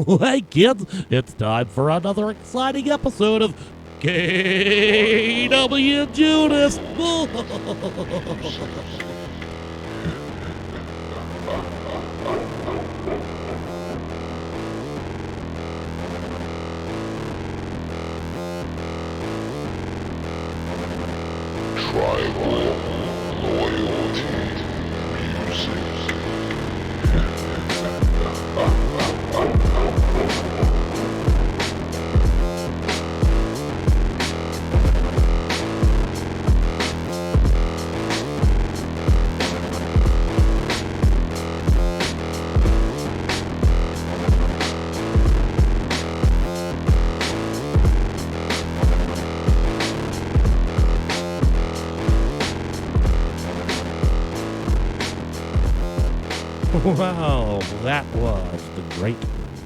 Hey kids, it's time for another exciting episode of KWJUDAS. Tribal loyalty music. Wow, that was the great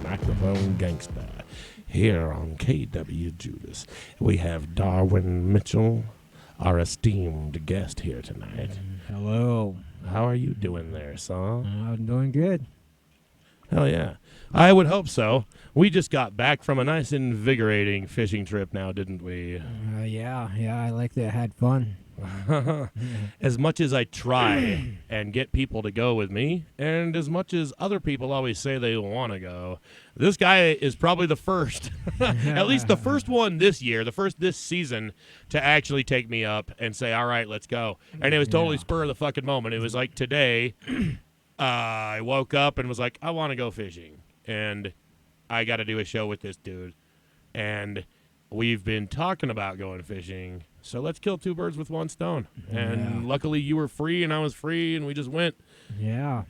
microphone gangster here on KWJUDAS. We have Darwin Mitchell, our esteemed guest here tonight. Hello. How are you doing there, son? I'm doing good. Hell yeah. I would hope so. We just got back from a nice invigorating fishing trip now, didn't we? Yeah, I liked it. I had fun. As much as I try and get people to go with me, and as much as other people always say they want to go, this guy is probably the first, at least the first one this year, this season, to actually take me up and say, all right, let's go. And it was totally spur of the fucking moment. It was like today, I woke up and was like, I want to go fishing. And I got to do a show with this dude. And we've been talking about going fishing, so let's kill two birds with one stone. And luckily you were free and I was free, and we just went. Yeah.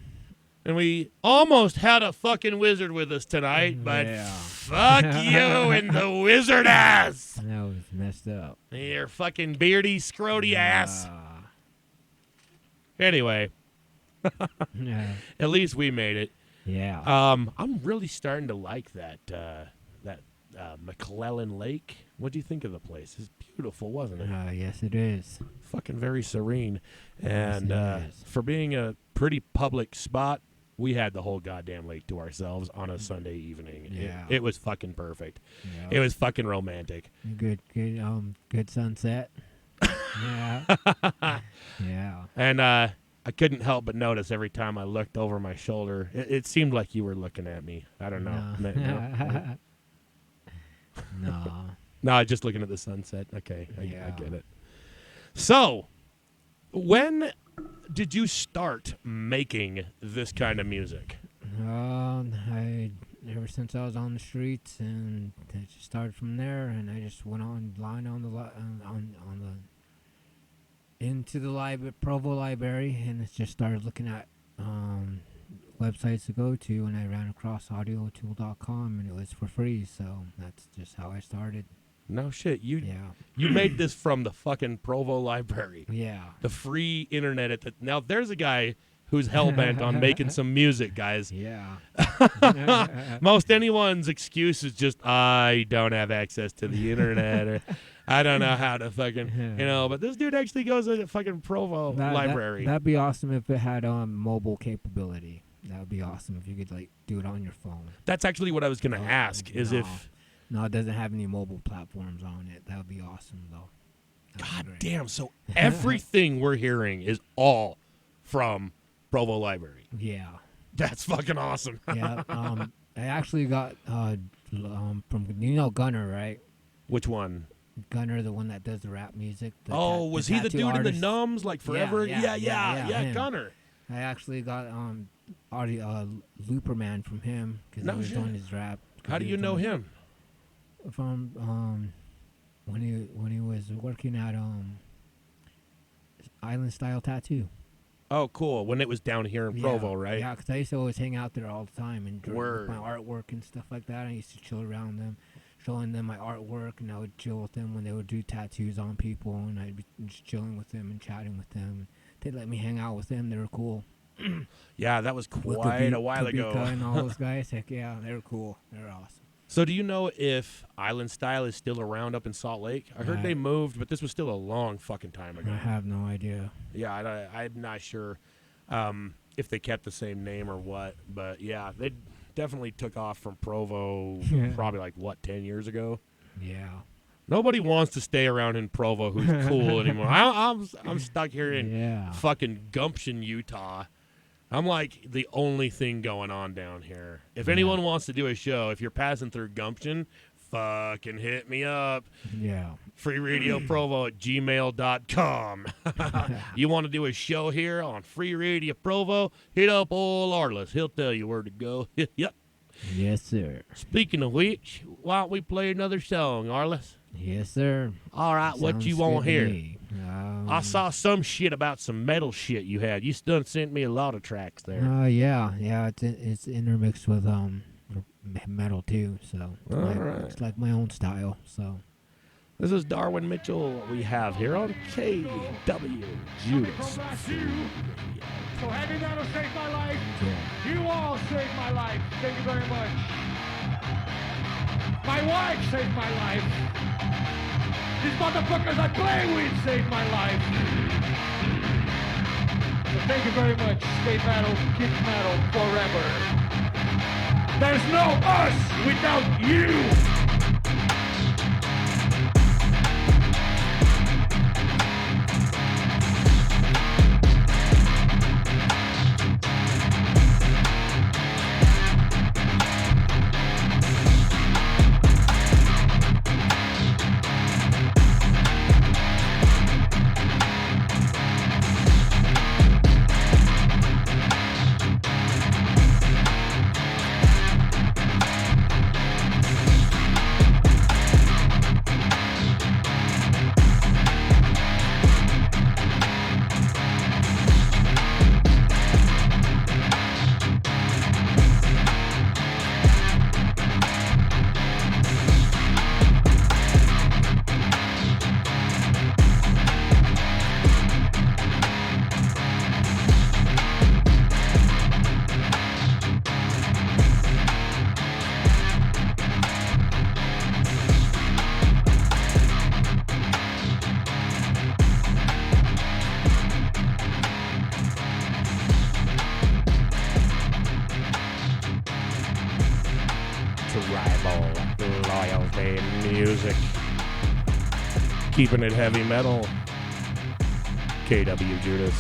And we almost had a fucking wizard with us tonight, but fuck you and the wizard ass. That was messed up. Your fucking beardy, scroty ass. Anyway, at least we made it. Yeah. I'm really starting to like that McClellan Lake. What do you think of the place? It's beautiful, wasn't it? Yes, it is. Fucking very serene. And Yes, it is. for being a pretty public spot, we had the whole goddamn lake to ourselves on a Sunday evening. Yeah. It was fucking perfect. Yeah. It was fucking romantic. Good sunset. Yeah. Yeah. And I couldn't help but notice every time I looked over my shoulder. It seemed like you were looking at me. I don't know. No. No, just looking at the sunset. Okay, I Yeah. get it. So, when did you start making this kind of music? Ever since I was on the streets, and it just started from there, and I just went online into the Provo library, and just started looking at websites to go to, and I ran across audiotool.com, and it was for free, so that's just how I started. No shit. You Yeah. made this from the fucking Provo library. Yeah. The free internet. Now, there's a guy who's hell-bent on making some music, guys. Yeah. Most anyone's excuse is just, I don't have access to the internet, or I don't know how to fucking, but this dude actually goes to the fucking Provo library. That'd be awesome if it had mobile capability. That would be awesome if you could do it on your phone. That's actually what I was going to ask, is no. if... No, it doesn't have any mobile platforms on it. That would be awesome, though. God damn, so everything we're hearing is all from Provo Library. Yeah. That's fucking awesome. Yeah. I actually got from Gunner, right? Which one? Gunner, the one that does the rap music. Was he the dude artist? in the Numbs, like forever? Yeah, him. Gunner. I actually got Looper Man from him because No he was shit. doing his rap. How do you know him? From when he was working at Island Style Tattoo. Oh, cool. When it was down here in Provo, right? Yeah, because I used to always hang out there all the time and draw Word. my artwork and stuff like that. I used to chill around them, showing them my artwork, and I would chill with them when they would do tattoos on people, and I'd be just chilling with them and chatting with them. They'd let me hang out with them. They were cool. Yeah, that was With quite a while ago. and all those guys, heck yeah, they were cool. They were awesome. So do you know if Island Style is still around up in Salt Lake? I heard they moved, but this was still a long fucking time ago. I have no idea. Yeah, I'm not sure if they kept the same name or what. But yeah, definitely took off from Provo Yeah. probably like, 10 years ago? Yeah. Nobody wants to stay around in Provo who's cool anymore. I'm stuck here in Yeah. fucking Gumption, Utah. I'm like the only thing going on down here. If anyone wants to do a show, if you're passing through Gumption, fucking hit me up. Yeah. freeradioprovo@gmail.com. You want to do a show here on Free Radio Provo? Hit up old Arliss. He'll tell you where to go. Yep. Yes, sir. Speaking of which, why don't we play another song, Arliss? Yes, sir. All right, what Sounds you good want to here? me. I saw some shit about some metal shit you had. You still sent me a lot of tracks there. Yeah. It's intermixed with metal too. So it's like my own style. So This is Darwin Mitchell we have here on KWJUDAS. So heavy metal saved my life. You all saved my life. Thank you very much. My wife saved my life. These motherfuckers I play with saved my life. So thank you very much. Stay metal, keep metal forever. There's no us without you. Loyalty music. Keeping it heavy metal. KWJUDAS.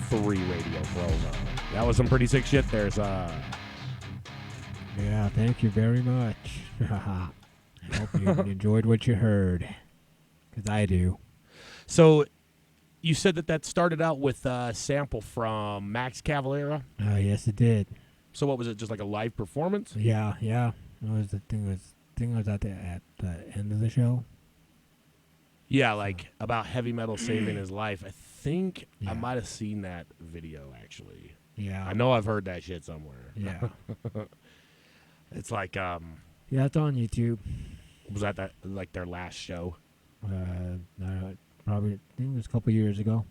Free Radio Provo. That was some pretty sick shit there, yeah, thank you very much. I hope you enjoyed what you heard, because I do. So, you said that started out with a sample from Max Cavalera. Yes, it did. So what was it? Just like a live performance? Yeah. It was the thing was at the end of the show. Yeah, like about heavy metal saving his life. I think I Yeah. might have seen that video actually. Yeah. I know I've heard that shit somewhere. Yeah. It's like Yeah, it's on YouTube. was that like their last show? Probably, I think it was a couple years ago.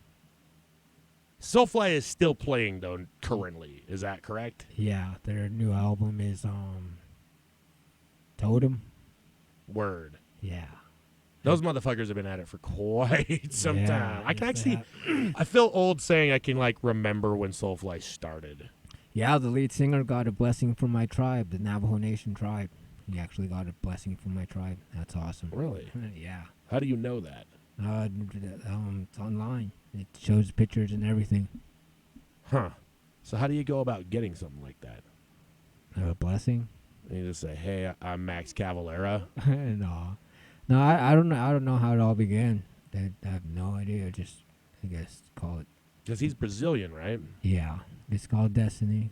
Soulfly is still playing though currently. Is that correct? Yeah, their new album is Totem. Word. Yeah. Those motherfuckers have been at it for quite some Yeah, time. I can yes, actually, I feel old saying I can like remember when Soulfly started. Yeah, the lead singer got a blessing from my tribe, the Navajo Nation tribe. He actually got a blessing from my tribe. That's awesome. Really? Yeah. How do you know that? It's online. It shows pictures and everything. Huh. So how do you go about getting something like that? A blessing? You just say, "Hey, I'm Max Cavalera." No, I don't know. I don't know how it all began. I have no idea. Just, I guess, call it. Because he's Brazilian, right? Yeah, it's called Destiny,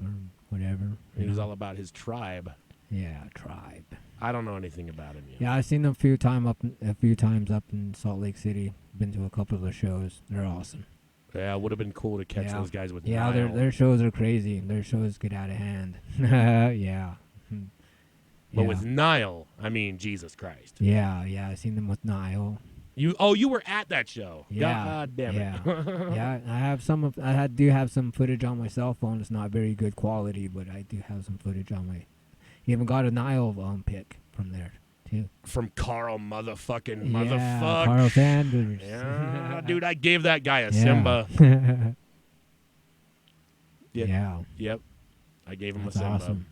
or whatever. And he's all about his tribe. Yeah, tribe. I don't know anything about him yet. Yeah, I've seen them a few times up in Salt Lake City. Been to a couple of their shows. They're awesome. Yeah, it would have been cool to catch those guys with Yeah, Nile. their shows are crazy. Their shows get out of hand. Yeah. But Yeah. with Nile, I mean, Jesus Christ. Yeah, I've seen them with Nile. You were at that show. Yeah, God damn it. Yeah, I have I do have some footage on my cell phone. It's not very good quality, but I do have some footage on my. Even got a Nile pic from there too. From Carl motherfucking Yeah, motherfuck. Carl Sanders. Yeah, dude, I gave that guy a Yeah. Simba. Yeah. Yep. I I gave him That's a Simba. awesome.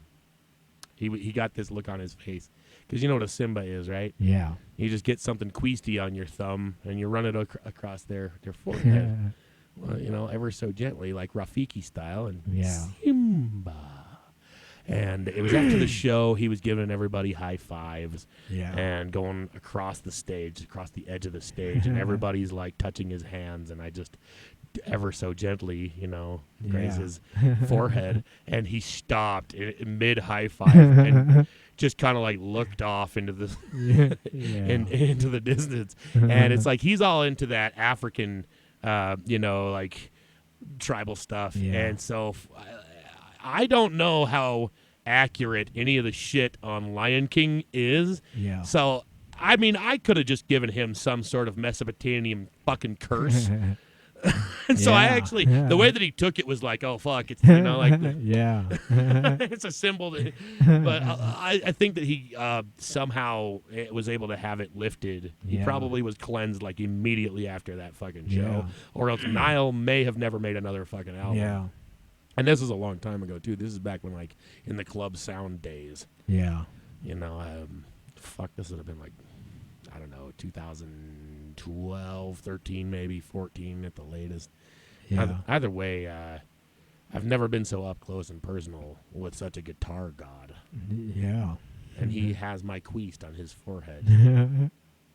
He got this look on his face. Because you know what a Simba is, right? Yeah. You just get something queasty on your thumb, and you run it across their forehead. Well, ever so gently, like Rafiki style. And Yeah. Simba. And it was after the show, he was giving everybody high fives Yeah. and going across the stage, across the edge of the stage, and everybody's like touching his hands, and I just ever so gently, graze his forehead, and he stopped mid high five and just kind of like looked off into the into the distance, and it's like he's all into that African, like tribal stuff, and so I don't know how accurate any of the shit on Lion King is. Yeah. So, I mean, I could have just given him some sort of Mesopotamian fucking curse. And so I actually, the way that he took it was like, oh, fuck. It's, like, yeah. it's a symbol. But I think that he somehow was able to have it lifted. He probably was cleansed like immediately after that fucking show. Or else Nile may have never made another fucking album. Yeah. And this is a long time ago, too. This is back when, like, in the club sound days. Yeah. This would have been, like, I don't know, 2012, 13, maybe 14 at the latest. Yeah. Either way, I've never been so up close and personal with such a guitar god. Yeah. And he has my queast on his forehead.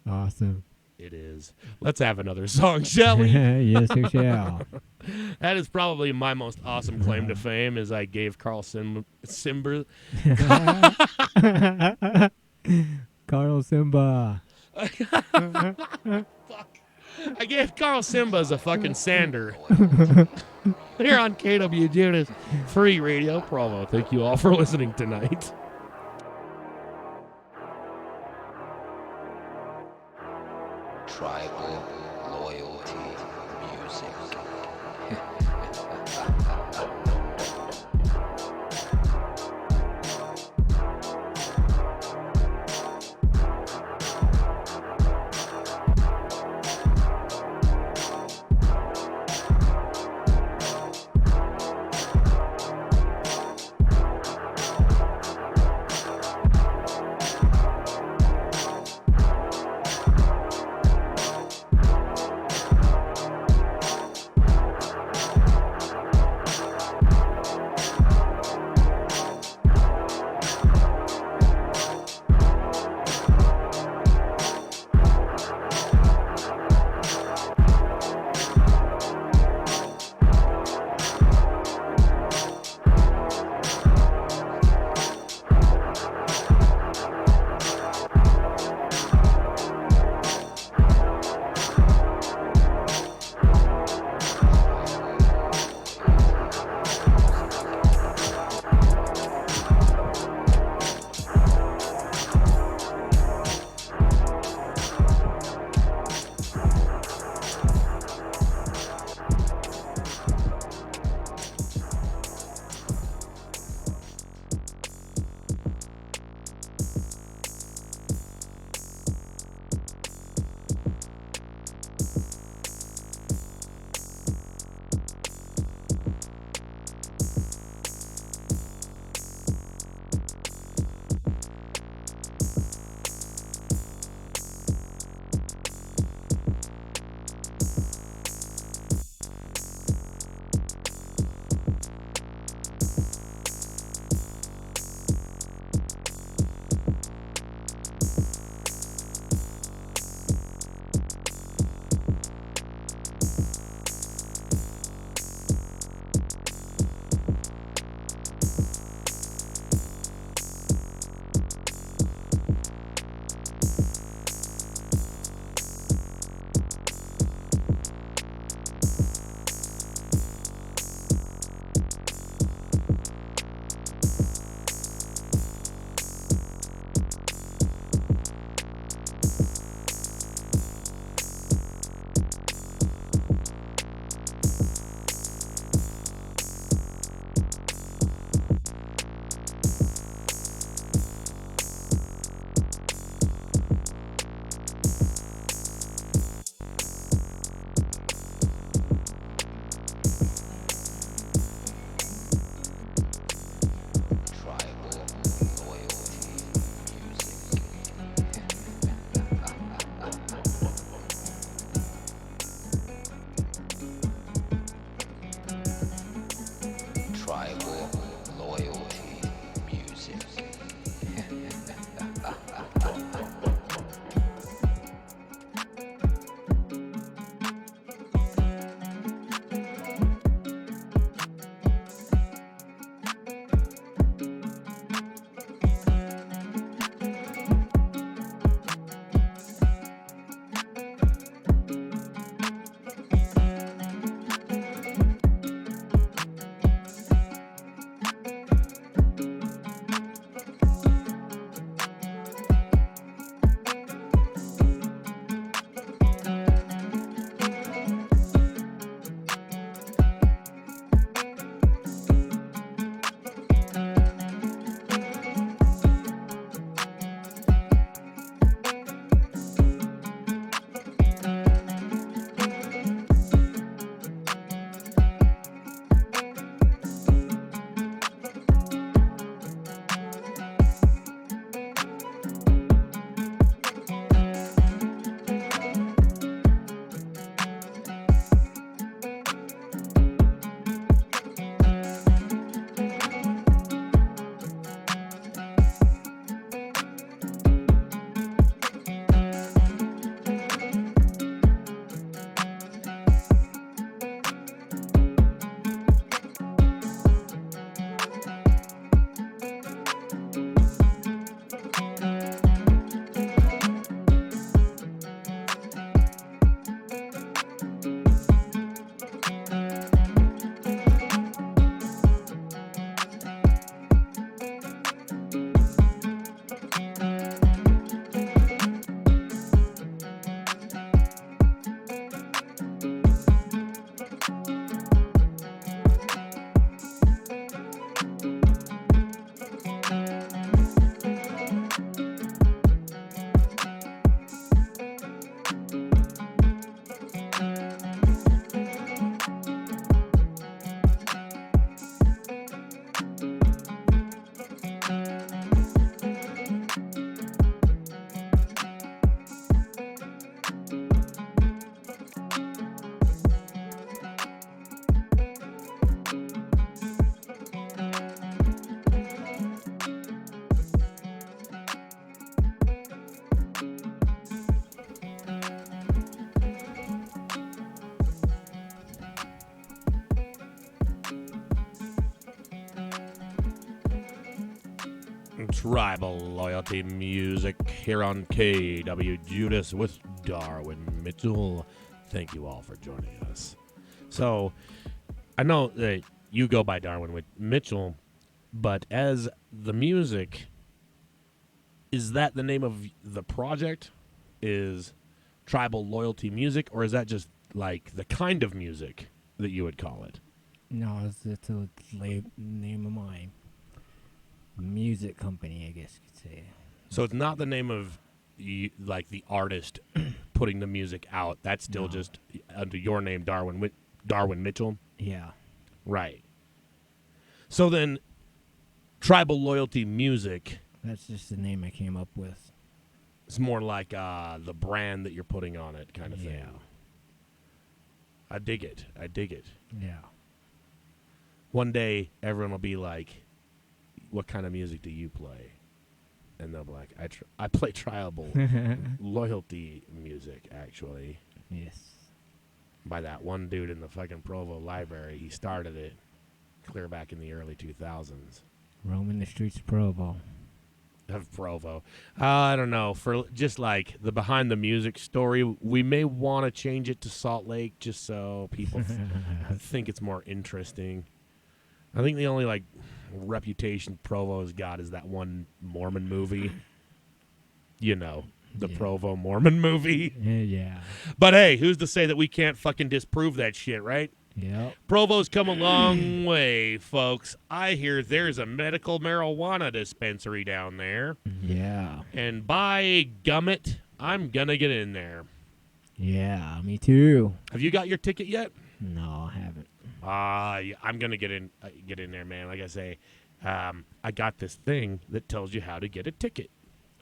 Awesome. It is. Let's have another song, shall we? Yes, we shall. That is probably my most awesome claim to fame, is I gave Carl Simber. Carl Simba. Fuck. I gave Carl Simba's a fucking sander. Here on KWJUDAS Free Radio Provo. Thank you all for listening tonight. Tribal loyalty music. Tribal Loyalty Music here on KWJUDAS with Darwin Mitchell. Thank you all for joining us. So, I know that you go by Darwin Mitchell, but as the music, is that the name of the project? Is Tribal Loyalty Music, or is that just like the kind of music that you would call it? No, it's a name of my music company, I guess you could say. So it's not the name of like the artist putting the music out. That's still just under your name, Darwin Mitchell. Yeah. Right. So then, Tribal Loyalty Music. That's just the name I came up with. It's more like the brand that you're putting on it, kind of thing. Yeah. I dig it. Yeah. One day, everyone will be like, "What kind of music do you play?" And they'll be like, I play tribal loyalty music, actually. Yes. By that one dude in the fucking Provo library. He started it clear back in the early 2000s. Roaming the streets of Provo. Of Provo. I don't know. For just like the behind the music story, we may want to change it to Salt Lake just so people think it's more interesting. I think the only like reputation Provo's got is that one Mormon movie. You know, the Provo Mormon movie. Yeah. But hey, who's to say that we can't fucking disprove that shit, right? Yep. Provo's come a long way, folks. I hear there's a medical marijuana dispensary down there. Yeah. And by gummit, I'm gonna get in there. Yeah, me too. Have you got your ticket yet? No, I haven't. I'm gonna get in there, man. Like I say, I got this thing that tells you how to get a ticket.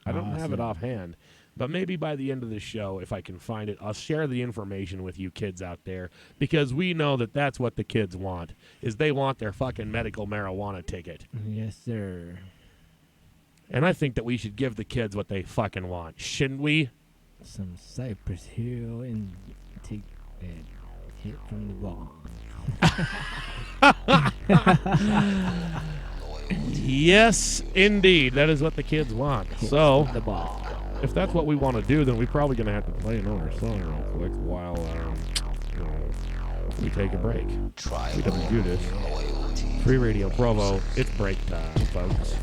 I don't have it offhand, but maybe by the end of the show, if I can find it, I'll share the information with you kids out there, because we know that that's what the kids want, is they want their fucking medical marijuana ticket. Yes, sir. And I think that we should give the kids what they fucking want, shouldn't we? Some Cypress Hill and take that hit from the bomb. Yes, indeed. That is what the kids want. So, The ball. if that's what we want to do, then we're probably going to have to play another song real quick while we take a break. We don't do this. Free Radio Provo. It's break time, folks.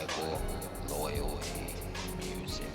Survival, loyalty, music.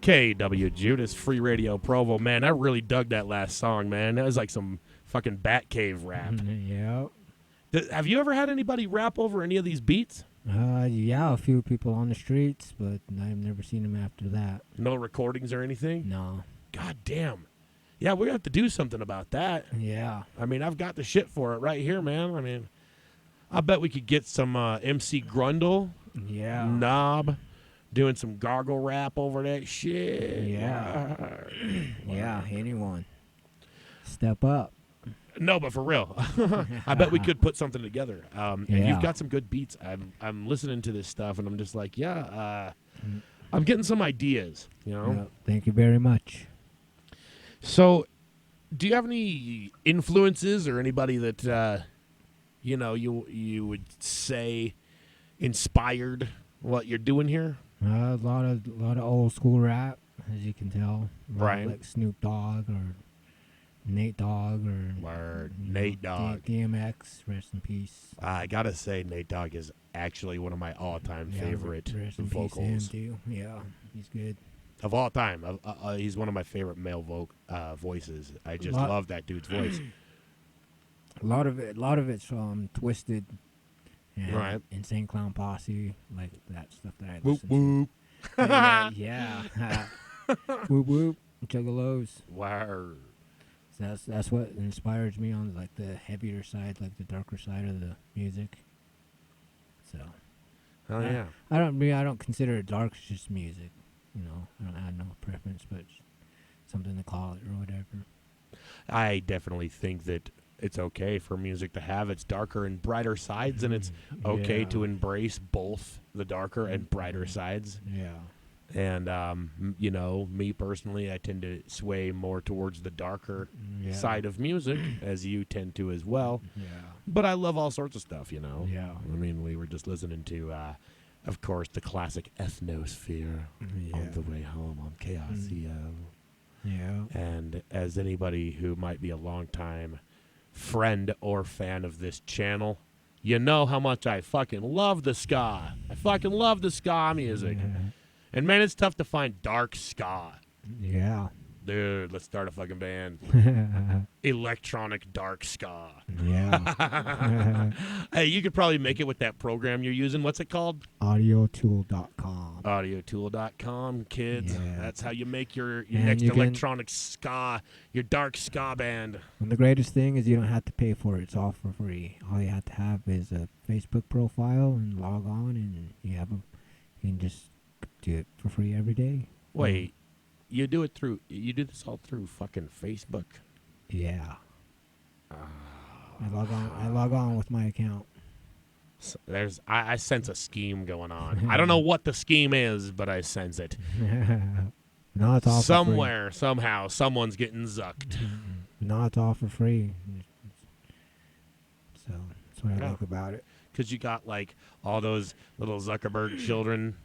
KWJUDAS Free Radio Provo. Man, I really dug that last song, man. That was like some fucking Batcave rap. Yep. Have you ever had anybody rap over any of these beats? Yeah, a few people on the streets, but I've never seen them after that. No recordings or anything? No. God damn. Yeah, we have to do something about that. Yeah. I mean, I've got the shit for it right here, man. I mean, I bet we could get some MC Grundle, Yeah. Knob, doing some gargle rap over that shit. Yeah. Yeah, anyone. Step up. No, but for real, I bet we could put something together. And Yeah. you've got some good beats. I'm listening to this stuff, and I'm just like, I'm getting some ideas, you know? Yep. Thank you very much. So, do you have any influences or anybody that, you would say inspired what you're doing here? A lot of old school rap, as you can tell. Right. Like Snoop Dogg or Nate Dogg or Word. Nate Dogg. DMX, rest in peace. I gotta say, Nate Dogg is actually one of my all-time Yeah, favorite rest in vocals peace to him too. Yeah, he's good. of all time. He's one of my favorite male voices. I just love that dude's voice. A lot of it's Twisted, and Right. Insane Clown Posse, like that stuff that I Whoop listen whoop. to. Yeah. Whoop whoop. Juggalos. Word. So that's what inspires me on like the heavier side, like the darker side of the music. So. Oh yeah. I don't consider it dark. It's just music. You know, I don't have no preference, but it's something to call it or whatever. I definitely think that it's okay for music to have its darker and brighter sides, and it's okay Yeah. to embrace both the darker and brighter sides. Yeah. And, me personally, I tend to sway more towards the darker Yeah. side of music, as you tend to as well. Yeah. But I love all sorts of stuff, you know. Yeah. I mean, we were just listening to, of course, the classic Ethnosphere on the way home on KRCO. Yeah. And as anybody who might be a longtime friend or fan of this channel, you know how much I fucking love the ska. I fucking love the ska music. And man, it's tough to find dark ska. Yeah. Dude, let's start a fucking band. Electronic dark ska. Yeah. Hey, you could probably make it with that program you're using. What's it called? Audiotool.com. Audiotool.com, kids. Yeah. That's how you make your And next you can- electronic ska, your dark ska band. And the greatest thing is you don't have to pay for it. It's all for free. All you have to have is a Facebook profile and log on, and you can just do it for free every day. Wait, you do this all through fucking Facebook? Yeah. I log on with my account. I sense a scheme going on. I don't know what the scheme is, but I sense it. No, it's all Somewhere, somehow, someone's getting zucked. No, it's all for free. So that's what I like about it. Because you got like all those little Zuckerberg children,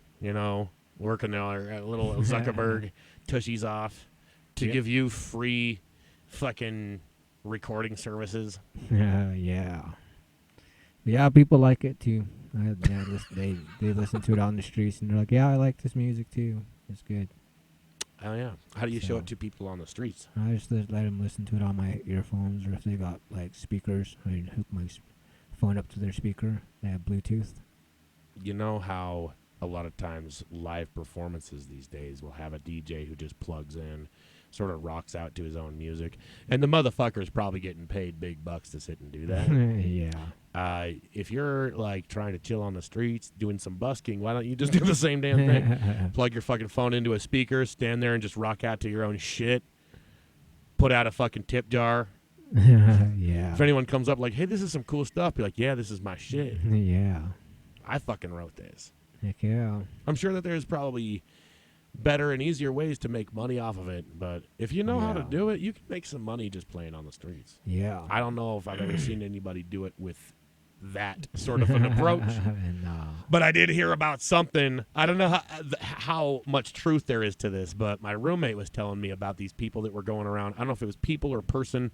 working their little Zuckerberg tushies off to give you free fucking recording services. Yeah. Yeah, people like it too. They listen to it on the streets and they're like, yeah, I like this music too. It's good. Oh yeah. How do you show it to people on the streets? I just let them listen to it on my earphones, or if they got like speakers, I hook my phone up to their speaker. They have Bluetooth. You know how a lot of times live performances these days will have a DJ who just plugs in, sort of rocks out to his own music, and the motherfucker's probably getting paid big bucks to sit and do that. Yeah. If you're like trying to chill on the streets, doing some busking, why don't you just do the same damn thing? Plug your fucking phone into a speaker, stand there and just rock out to your own shit. Put out a fucking tip jar. Yeah. If anyone comes up like, hey, this is some cool stuff, be like, yeah, this is my shit. Yeah. I fucking wrote this. Heck yeah. I'm sure that there's probably better and easier ways to make money off of it, but if you know how to do it, you can make some money just playing on the streets. Yeah. I don't know if I've ever seen anybody do it with that sort of an approach. No. But I did hear about something. I don't know how much truth there is to this, but my roommate was telling me about these people that were going around. I don't know if it was people or person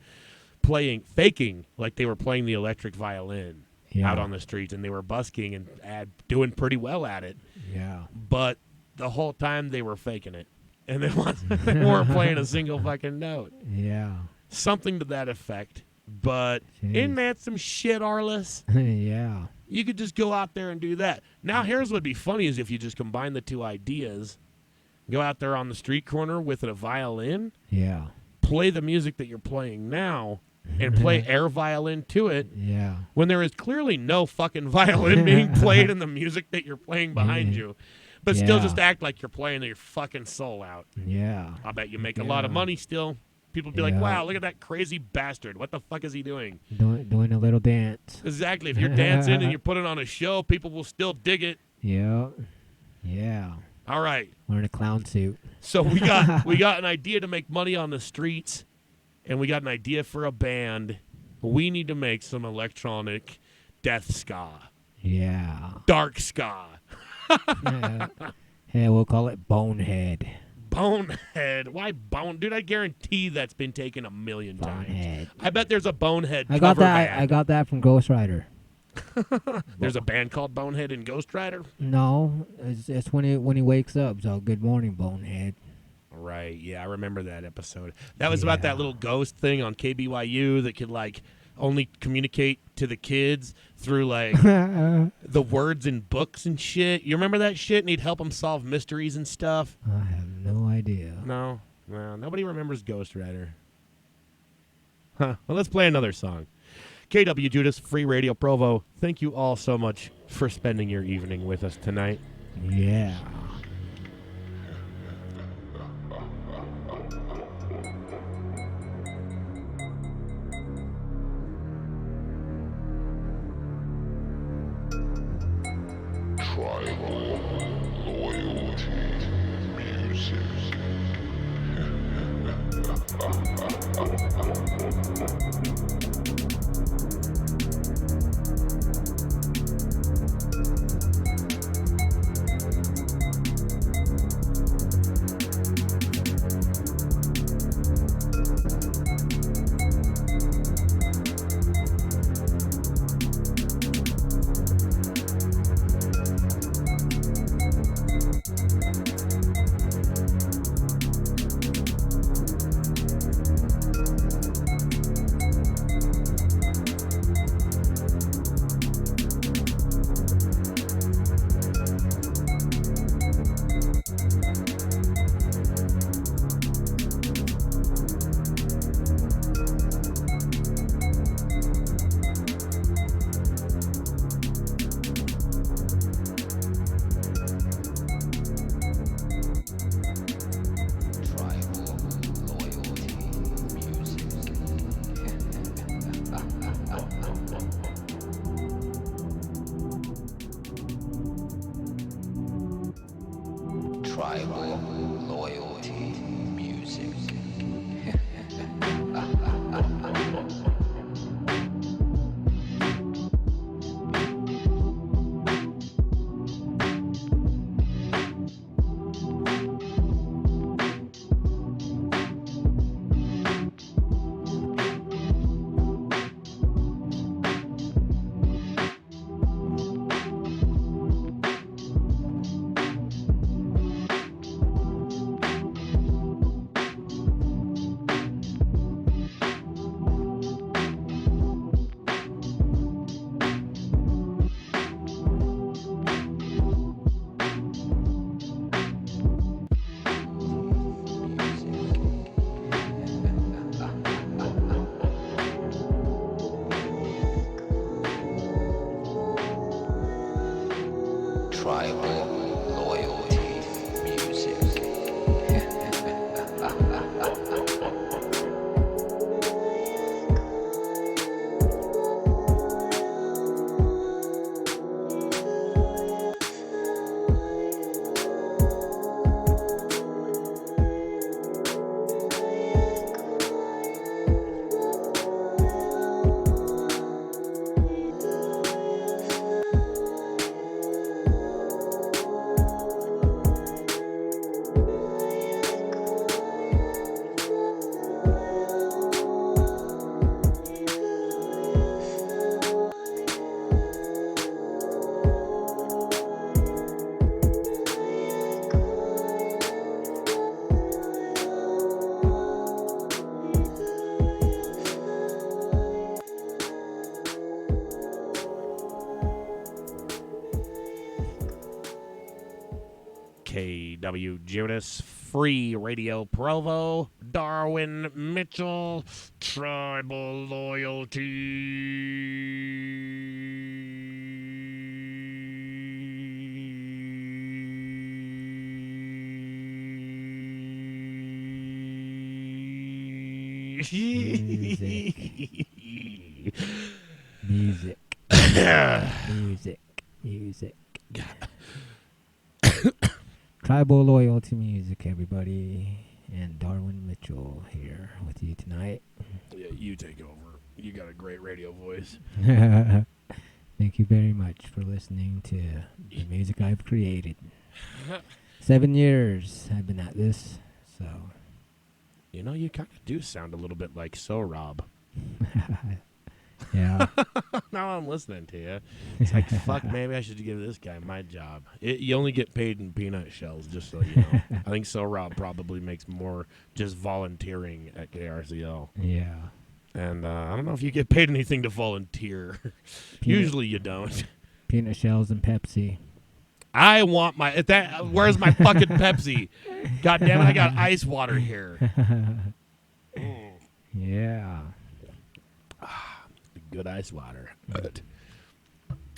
faking like they were playing the electric violin out on the streets, and they were busking and doing pretty well at it. Yeah. But the whole time they were faking it, and they weren't playing a single fucking note. Yeah. Something to that effect. But isn't that some shit, Arliss? Yeah. You could just go out there and do that. Now, here's what would be funny is if you just combine the two ideas, go out there on the street corner with a violin, play the music that you're playing now, and play air violin to it. Yeah. When there is clearly no fucking violin being played in the music that you're playing behind you. But still just act like you're playing your fucking soul out. Yeah. I bet you make a lot of money still. People be like, wow, look at that crazy bastard. What the fuck is he doing? Doing a little dance. Exactly. If you're dancing and you're putting on a show, people will still dig it. Yeah. Yeah. All right. Wearing a clown suit. So we got an idea to make money on the streets, and we got an idea for a band. We need to make some electronic death ska. Yeah. Dark ska. Hey, we'll call it Bonehead. Bonehead. Why bone? Dude, I guarantee that's been taken a million Bonehead. times. I bet there's a Bonehead I got cover that. band. I got that from Ghost Rider. There's a band called Bonehead and Ghost Rider? No, it's when he wakes up. So good morning, Bonehead. Right. Yeah, I remember that episode. That was about that little ghost thing on KBYU that could like only communicate to the kids through like the words in books and shit. You remember that shit? And he'd help them solve mysteries and stuff. I have no idea. No, nobody remembers Ghost Rider. Huh. Well, let's play another song. KWJUDAS, Free Radio Provo. Thank you all so much for spending your evening with us tonight. Yeah. Tribal loyalty music. Tribal loyalty music. Tribal loyalty music. KWJUDAS, Free Radio Provo, Darwin, Mitchell, Tribal Music. Music. Tribal loyalty music, everybody. And Darwin Mitchell here with you tonight. Yeah, you take over. You got a great radio voice. Thank you very much for listening to the music I've created. 7 years I've been at this, so. You know, you kind of do sound a little bit like So Rob. Yeah. Now I'm listening to you. It's like, fuck, maybe I should give this guy my job. You only get paid in peanut shells, just so you know. I think So Rob probably makes more just volunteering at KRCL. Yeah. And I don't know if you get paid anything to volunteer. Usually you don't. Peanut shells and Pepsi. I want my... where's my fucking Pepsi? God damn it, I got ice water here. Yeah. Good ice water. But,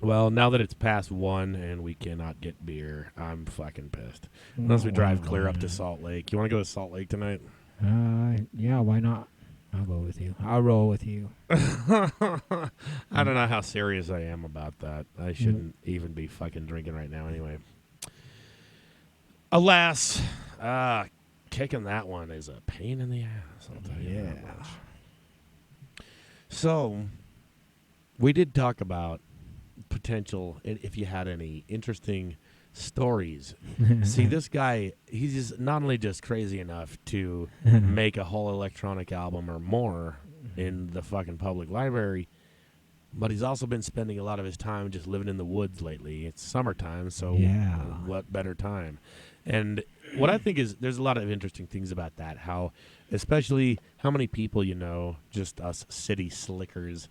well, now that it's past 1 and we cannot get beer, I'm fucking pissed. Unless we drive clear up to Salt Lake. You want to go to Salt Lake tonight? Yeah, why not? I'll go with you. I'll roll with you. I don't know how serious I am about that. I shouldn't even be fucking drinking right now anyway. Alas, kicking that one is a pain in the ass, I'll tell you that much. So, we did talk about potential, if you had any interesting stories. See, this guy, he's just not only just crazy enough to make a whole electronic album or more in the fucking public library, but he's also been spending a lot of his time just living in the woods lately. It's summertime, so what better time? And what I think is there's a lot of interesting things about that, especially how many people, just us city slickers,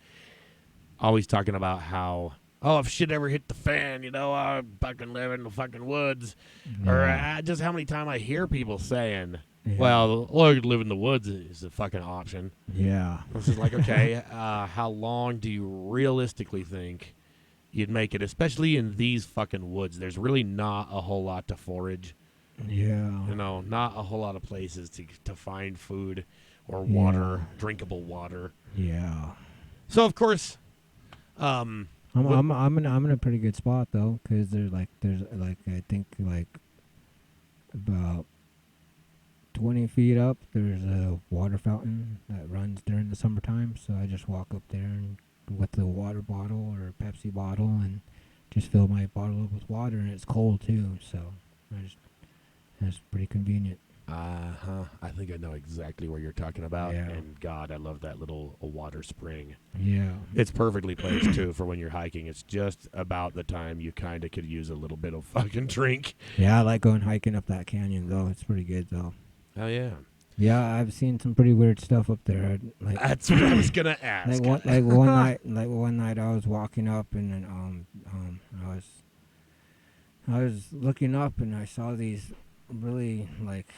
always talking about how, if shit ever hit the fan, I fucking live in the fucking woods. Or just how many times I hear people saying, well, I could live in the woods is a fucking option. Yeah. It's just like, okay, how long do you realistically think you'd make it, especially in these fucking woods? There's really not a whole lot to forage. Yeah. Not a whole lot of places to find food or water, drinkable water. Yeah. So, of course... I'm in a pretty good spot though, because I think about 20 feet up, there's a water fountain that runs during the summertime. So I just walk up there and with the water bottle or Pepsi bottle and just fill my bottle up with water, and it's cold too. So that's pretty convenient. I think I know exactly what you're talking about. Yeah. And God, I love that little water spring. Yeah. It's perfectly placed too for when you're hiking. It's just about the time you kind of could use a little bit of fucking drink. Yeah, I like going hiking up that canyon though. It's pretty good though. Oh yeah. Yeah, I've seen some pretty weird stuff up there. Like That's what I was gonna ask. one night I was walking up and then I was looking up and I saw these really like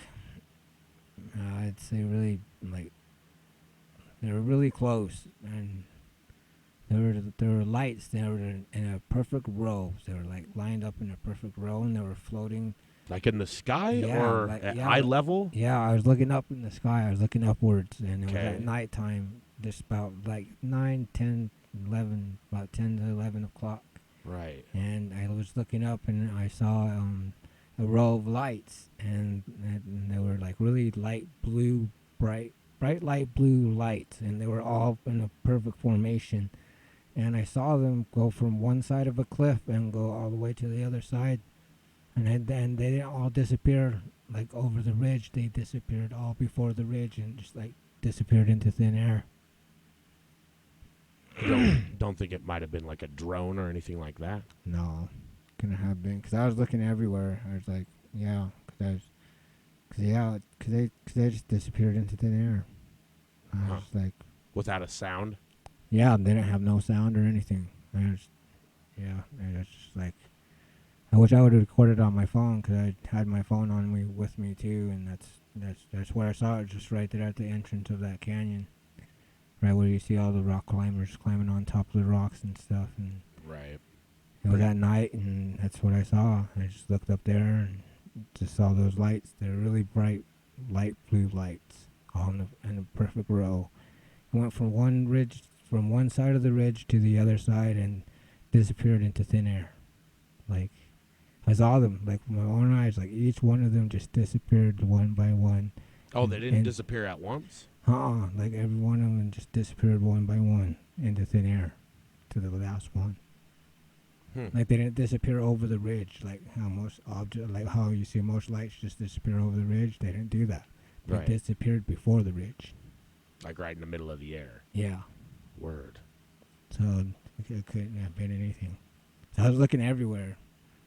I'd say really like they were really close, and there were lights. They were in a perfect row. They were like lined up in a perfect row, and they were floating. Like in the sky Yeah, or like- at yeah. eye level? Yeah, I was looking up in the sky. I was looking upwards, and it was Okay. at nighttime, just about like 9, 10, 11, about 10 to 11 o'clock. Right. And I was looking up, and I saw a row of lights, and they were like really light blue, bright light blue lights, and they were all in a perfect formation. And I saw them go from one side of a cliff and go all the way to the other side, and then they didn't all disappear like over the ridge. They disappeared all before the ridge and just like disappeared into thin air. Don't think it might have been like a drone or anything like that. No, couldn't have been, because I was looking everywhere. I was like, yeah, because they just disappeared into thin air. I was like, Without a sound? yeah, they didn't have no sound or anything. I was just like, I wish I would have recorded on my phone, because I had my phone on me with me too, and that's where I saw it, just right there at the entrance of that canyon. Right where you see all the rock climbers climbing on top of the rocks and stuff, and Right. it was at night, and that's what I saw. I just looked up there and just saw those lights. They're really bright, light blue lights, all in a perfect row. It went from one side of the ridge to the other side, and disappeared into thin air. Like, I saw them, like with my own eyes, like each one of them just disappeared one by one. Oh, they didn't And- disappear at once? Like every one of them just disappeared one by one into thin air to the last one. Like they didn't disappear over the ridge, like how you see most lights just disappear over the ridge. They didn't do that. They Right. disappeared before the ridge. Like right in the middle of the air. Yeah. Word. So it couldn't have been anything. So I was looking everywhere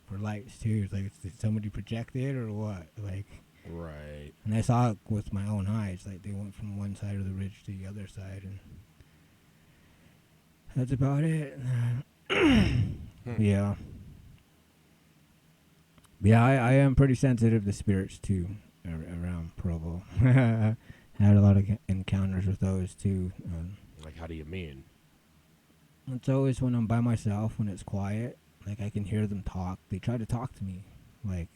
for lights too. It's like, did somebody project it or what? Like, Right. and I saw it with my own eyes. Like they went from one side of the ridge to the other side, and that's about it. Yeah. Yeah, I am pretty sensitive to spirits too around Provo. I had a lot of encounters with those too. Like, how do you mean? It's always when I'm by myself, when it's quiet. Like I can hear them talk. They try to talk to me. Like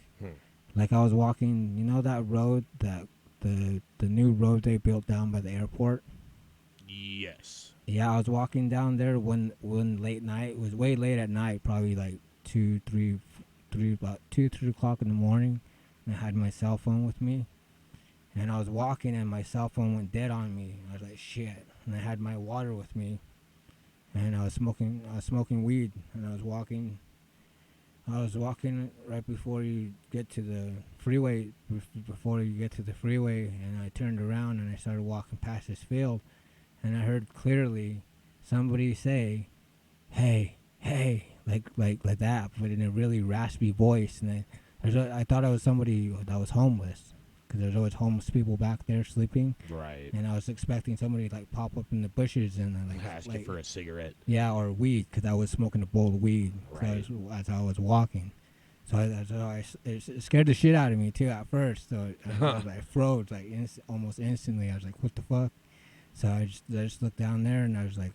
I was walking, you know that road, that the new road they built down by the airport? Yes. Yeah, I was walking down there one late night. It was way late at night, probably like 2, 3 o'clock in the morning. And I had my cell phone with me. And I was walking and my cell phone went dead on me. I was like, shit. And I had my water with me. And I was smoking weed. And I was walking right before you get to the freeway, and I turned around and I started walking past this field, and I heard clearly somebody say, hey, like that, but in a really raspy voice, and I thought it was somebody that was homeless, because there's always homeless people back there sleeping. Right. And I was expecting somebody to like pop up in the bushes and Ask you for a cigarette. yeah, or weed, because I was smoking a bowl of weed Right. as I was walking. So it scared the shit out of me too at first. So I froze like almost instantly. I was like, "What the fuck?" So I just looked down there and I was like,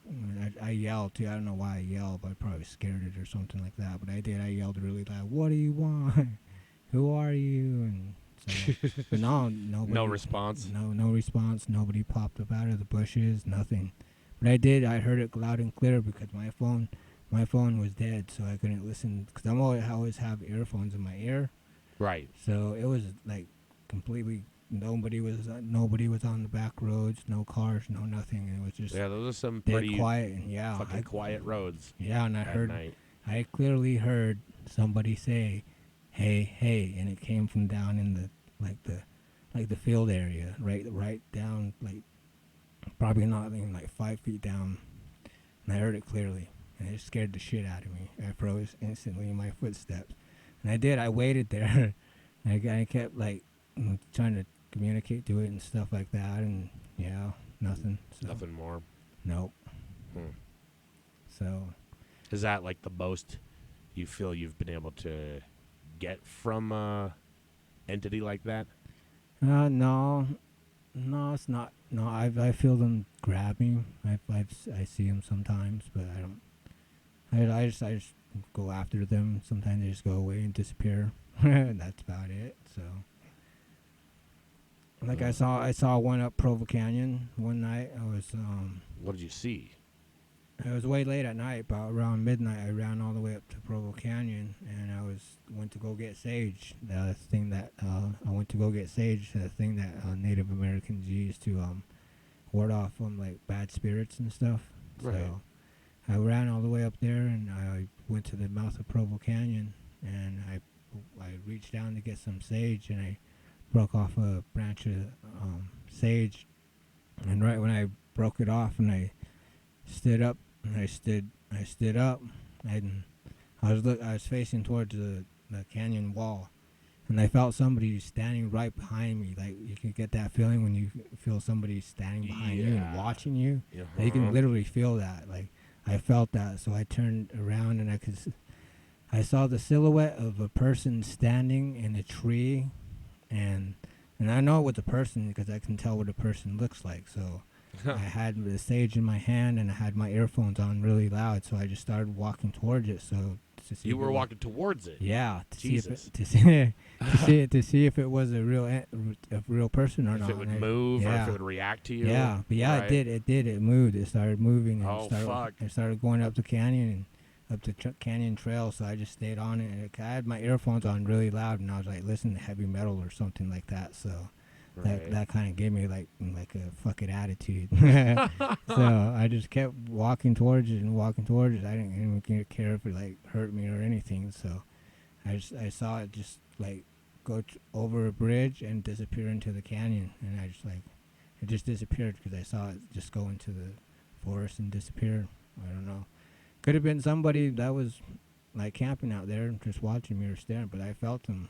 I yelled too. I don't know why I yelled, but I probably scared it or something like that. But I did. I yelled really loud. "What do you want? Who are you?" And so, but nobody. No response? No response. Nobody popped up out of the bushes. Nothing. But I did. I heard it loud and clear because my phone was dead, so I couldn't listen. Because I always have earphones in my ear, Right. So it was like completely nobody was on the back roads, no cars, no nothing. It was just Yeah, those are some dead pretty quiet. And yeah, fucking quiet roads and at night. I clearly heard somebody say, "Hey, hey," and it came from down in the field area, right down, like probably not even like 5 feet down. And I heard it clearly, and it scared the shit out of me. I froze instantly in my footsteps, and I waited there. I kept like trying to communicate to it and stuff like that, and yeah, nothing. So, Nothing more. nope. Hmm. So Is that like the most you feel you've been able to get from a entity like that? no, it's not. No, I feel them grab me. I see them sometimes, but I don't. I just go after them. Sometimes they just go away and disappear. That's about it. So, like I saw one up Provo Canyon one night. What did you see? It was way late at night, about around midnight. I ran all the way up to Provo Canyon, and went to go get sage. The thing that Native Americans use to ward off like bad spirits and stuff. Right. So I ran all the way up there, and I went to the mouth of Provo Canyon, and I reached down to get some sage, and I broke off a branch of sage, and right when I broke it off, and I stood up. And I stood up, and I was facing towards the canyon wall, and I felt somebody standing right behind me. Like you can get that feeling when you feel somebody standing behind you and watching you. Uh-huh. You can literally feel that. Like I felt that, so I turned around and I saw the silhouette of a person standing in a tree, and I know it was a person because I can tell what a person looks like. So. I had the sage in my hand, and I had my earphones on really loud, so I just started walking towards it. So to see You were walking towards it. yeah, Jesus. to see if it was a real person or If not. it would and I- move or yeah. if it would react to you. Yeah, but yeah, Right. it did. It moved. It started moving. And Oh, fuck. It started going up the canyon and up the canyon trail. So I just stayed on it. And I had my earphones on really loud, and I was like listening to heavy metal or something like that. So. Right. That kind of gave me like a fucking attitude. So I just kept walking towards it. I didn't even care if it like hurt me or anything. So I saw it just like go over a bridge and disappear into the canyon, and I just like it just disappeared because I saw it just go into the forest and disappear. I don't know. Could have been somebody that was like camping out there and just watching me or staring, but I felt them.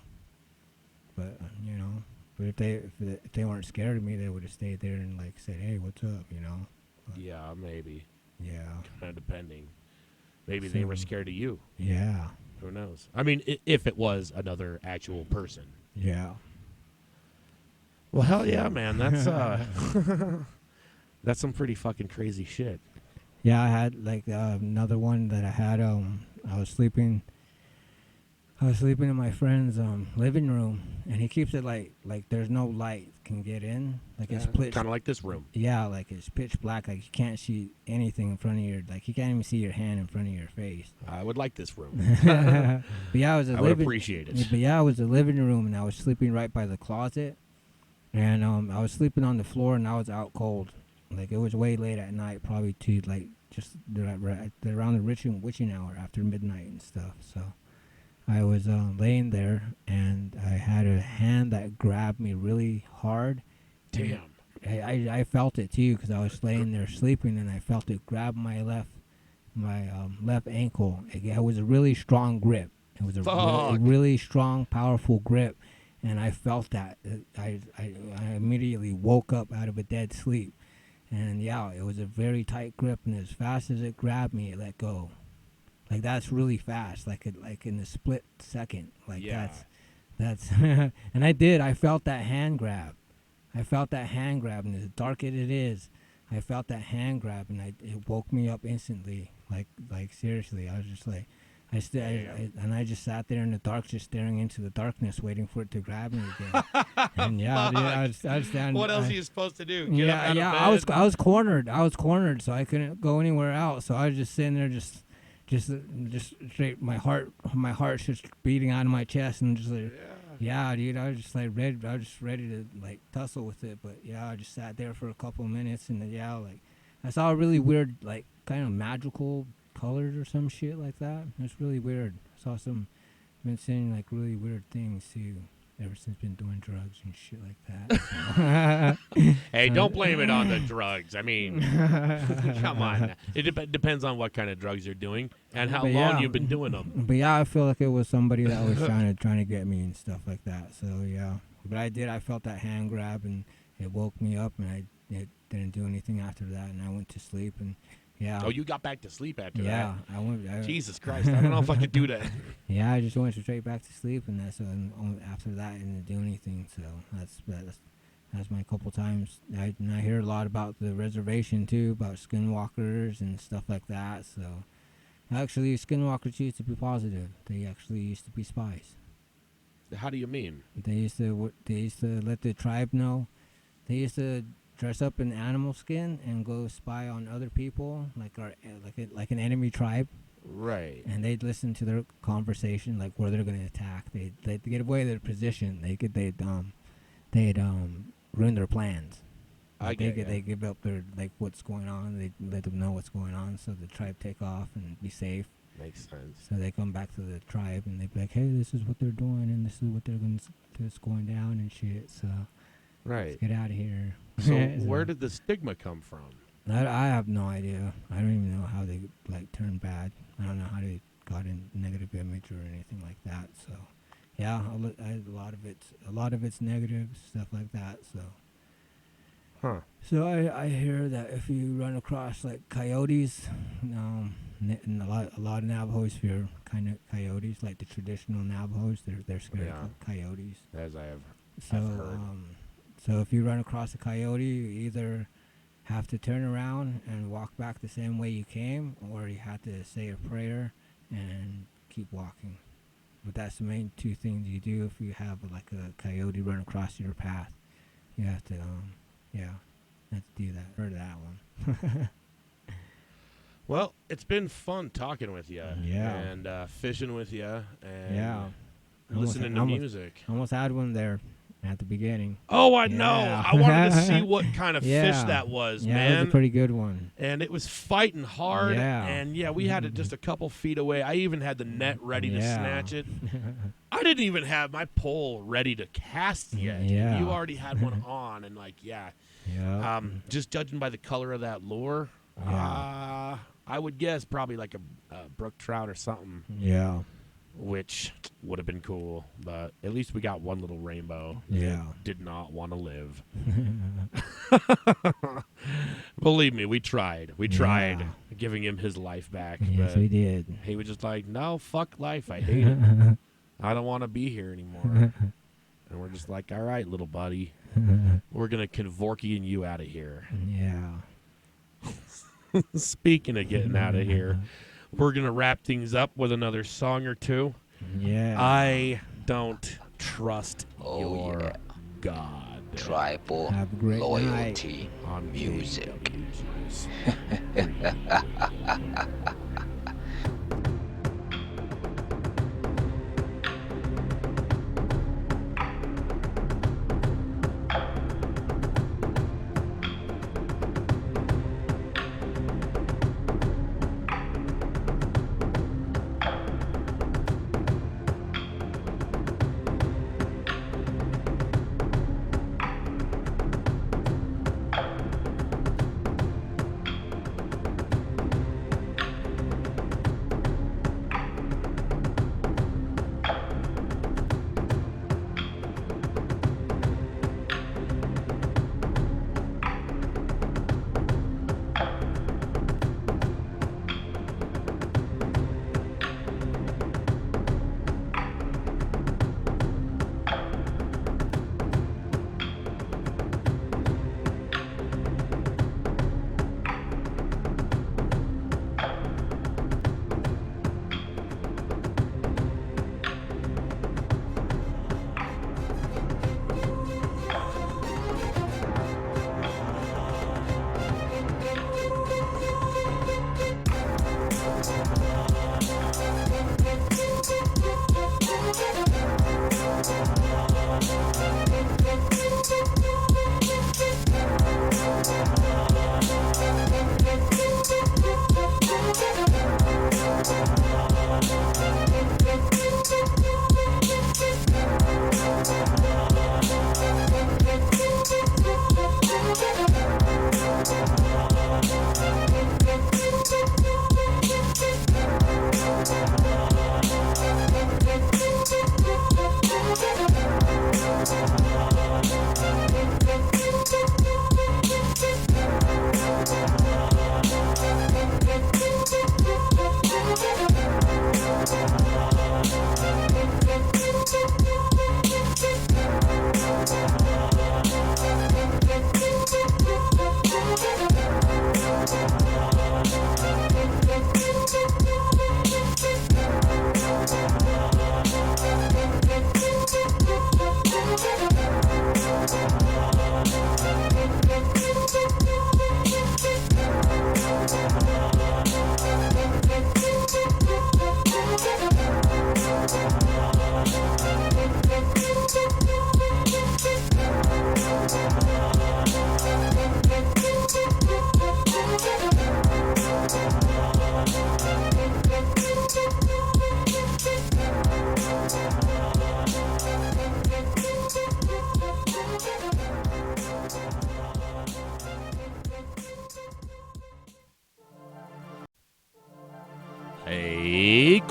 But you know. But if they weren't scared of me, they would have stayed there and like said, "Hey, what's up?" You know. Yeah, maybe. Yeah. Kind of depending. Maybe they were scared of you. Yeah. Who knows? I mean, if it was another actual person. Yeah. Well, hell yeah, man. That's that's some pretty fucking crazy shit. Yeah, I had like another one that I had. I was sleeping in my friend's living room, and he keeps it like there's no light can get in. Like it's pitch. Kind of like this room. Yeah, like it's pitch black. Like you can't see anything in front of your. Like you can't even see your hand in front of your face. I would like this room. But yeah, I would appreciate it. But yeah, it was the living room, and I was sleeping right by the closet, and I was sleeping on the floor, and I was out cold. Like it was way late at night, probably to like just around the witching hour after midnight and stuff. So I was laying there, and I had a hand that grabbed me really hard. Damn. I felt it too because I was laying there sleeping, and I felt it grab my left ankle. It was a really strong grip. It was a really strong, powerful grip, and I felt that. I immediately woke up out of a dead sleep, and yeah, it was a very tight grip, and as fast as it grabbed me, it let go. Like that's really fast, like in a split second. Like that's and I felt that hand grab. And as dark as it is, I felt that hand grab, and it woke me up instantly. Like seriously, I was just like, I just sat there in the dark, just staring into the darkness, waiting for it to grab me again. And yeah, dude, I was standing. What else are you supposed to do? Get up out of bed? I was cornered, so I couldn't go anywhere else. So I was just sitting there, just straight. My heart just beating out of my chest, and just like, Yeah, dude, I was just like ready. I was just ready to like tussle with it, but yeah, I just sat there for a couple of minutes, and then, yeah, like I saw a really weird, like kind of magical colors or some shit like that. It's really weird. I saw some, been seeing like really weird things too. Ever since been doing drugs and shit like that. So. Hey, don't blame it on the drugs. I mean, come on. It depends on what kind of drugs you're doing and how But long yeah. you've been doing them. But yeah, I feel like it was somebody that was trying to get me and stuff like that. So yeah, but I felt that hand grab and it woke me up, and it didn't do anything after that, and I went to sleep, and yeah. Oh, you got back to sleep after that? Yeah, I went. Jesus Christ, I don't know if I could do that. Yeah, I just went straight back to sleep, and after that, I didn't do anything. So that's my couple times. I hear a lot about the reservation too, about skinwalkers and stuff like that. So actually, skinwalkers used to be positive. They actually used to be spies. How do you mean? They used to let the tribe know. They used to dress up in animal skin and go spy on other people, like an enemy tribe. Right. And they'd listen to their conversation, like where they're going to attack. They'd get away their position. They'd ruin their plans. They give up their like what's going on. They let them know what's going on, so the tribe take off and be safe. Makes sense. So they come back to the tribe and they'd be like, "Hey, this is what they're doing, and this is what they're going to that's going down and shit." So right. let's get out of here. So where did the stigma come from? I have no idea. I don't even know how they like turned bad. I don't know how they got a negative image or anything like that. So, yeah, a lot of it's negative stuff like that. So, So I hear that if you run across like coyotes, and a lot of Navajos fear kind of coyotes, like the traditional Navajos. They're scared of coyotes. As I've heard. So if you run across a coyote, you either have to turn around and walk back the same way you came, or you have to say a prayer and keep walking. But that's the main two things you do if you have like a coyote run across your path. You have to, have to do that. Heard that one. Well, it's been fun talking with you. Yeah. And fishing with you. And Yeah. listening to music. Almost had one there at the beginning. Oh, I know. Yeah. I wanted to see what kind of Yeah. fish that was, Yeah, man. it was a pretty good one. And it was fighting hard. Yeah. And, we had it just a couple feet away. I even had the net ready to Yeah. snatch it. I didn't even have my pole ready to cast yet. Yeah. You already had one on. And, Yeah. just judging by the color of that lure, I would guess probably like a brook trout or something. Yeah. Which would have been cool, but at least we got one little rainbow. Yeah. That did not want to live. Believe me, we tried. We tried giving him his life back. Yes, but we did. he was just like, no, fuck life. I hate it. I don't want to be here anymore. And we're just like, all right, little buddy. We're going to Kevorkian you out of here. Yeah. Speaking of getting out of here, we're going to wrap things up with another song or two. Yeah. I don't trust Oh, your yeah. God. Tribal Have a great loyalty On music. KWJUDAS.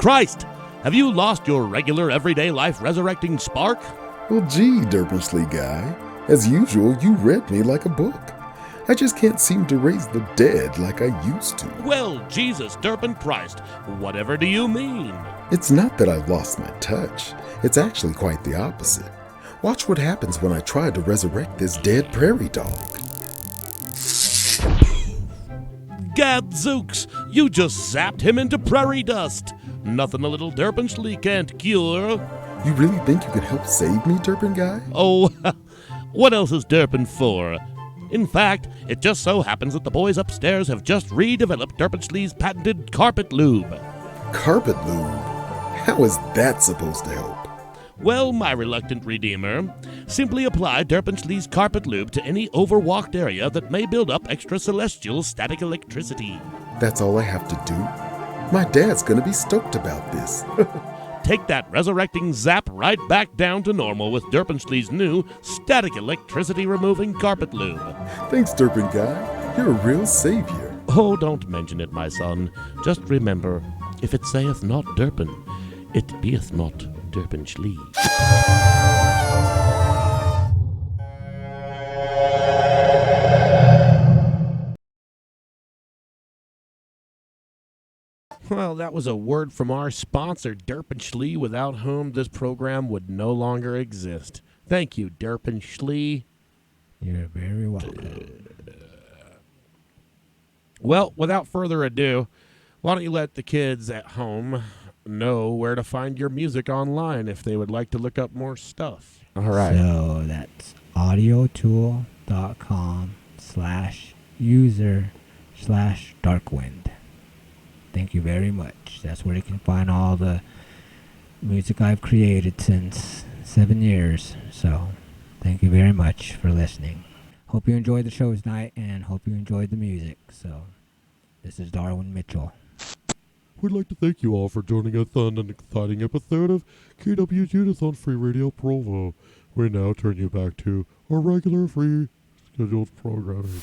Christ! Have you lost your regular everyday life resurrecting spark? Well, gee, Derpinschly guy. As usual, you read me like a book. I just can't seem to raise the dead like I used to. Well, Jesus, Derpin Christ, whatever do you mean? It's not that I lost my touch. It's actually quite the opposite. Watch what happens when I try to resurrect this dead prairie dog. Gadzooks, you just zapped him into prairie dust. Nothing a little Derpinschly can't cure. You really think you can help save me, Derpin guy? Oh, what else is Derpin for? In fact, it just so happens that the boys upstairs have just redeveloped Derpinschly's patented carpet lube. Carpet lube? How is that supposed to help? Well, my reluctant redeemer, simply apply Derpinschly's carpet lube to any overwalked area that may build up extra celestial static electricity. That's all I have to do? My dad's gonna be stoked about this. Take that resurrecting zap right back down to normal with Derpinschly's new static electricity removing carpet lube. Thanks, Derpin guy. You're a real savior. Oh, don't mention it, my son. Just remember, if it saith not Derpin, it beeth not Derpinschly. Well, that was a word from our sponsor, Derpinschly, without whom this program would no longer exist. Thank you, Derpinschly. You're very welcome. Well, without further ado, why don't you let the kids at home know where to find your music online if they would like to look up more stuff. All right. So that's audiotool.com/user/darkwind. Thank you very much. That's where you can find all the music I've created since 7 years. So thank you very much for listening. Hope you enjoyed the show tonight and hope you enjoyed the music. So this is Darwin Mitchell. We'd like to thank you all for joining us on an exciting episode of KWJUDAS on Free Radio Provo. We now turn you back to our regular free scheduled programming.